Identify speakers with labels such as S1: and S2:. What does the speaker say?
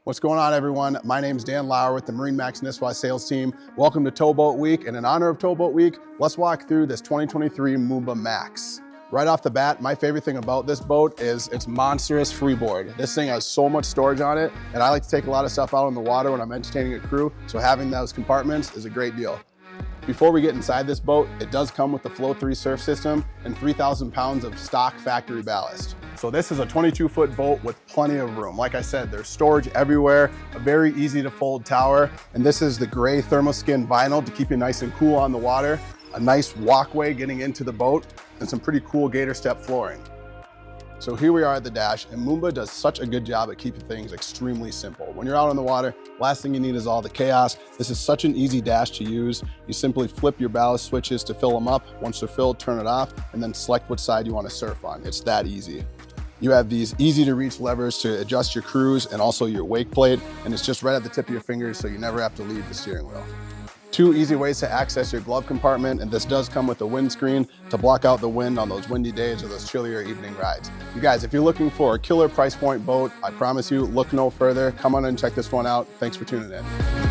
S1: What's going on, everyone? My name is Dan Lauer with the Marine Max Nisswa sales team. Welcome to Towboat Week, and in honor of Towboat Week, let's walk through this 2023 Moomba Max. Right off the bat, my favorite thing about this boat is its monstrous freeboard. This thing has so much storage on it, and I like to take a lot of stuff out in the water when I'm entertaining a crew, so having those compartments is a great deal. Before we get inside this boat, it does come with the Flow 3 surf system and 3,000 pounds of stock factory ballast. So this is a 22-foot boat with plenty of room. Like I said, there's storage everywhere, a very easy to fold tower, and this is the gray thermoskin vinyl to keep you nice and cool on the water, a nice walkway getting into the boat, and some pretty cool gator step flooring. So here we are at the dash, and Moomba does such a good job at keeping things extremely simple. When you're out on the water, last thing you need is all the chaos. This is such an easy dash to use. You simply flip your ballast switches to fill them up. Once they're filled, turn it off, and then select which side you want to surf on. It's that easy. You have these easy to reach levers to adjust your cruise and also your wake plate, and it's just right at the tip of your fingers, so you never have to leave the steering wheel. Two easy ways to access your glove compartment, and this does come with a windscreen to block out the wind on those windy days or those chillier evening rides. You guys, if you're looking for a killer price point boat, I promise you, look no further. Come on and check this one out. Thanks for tuning in.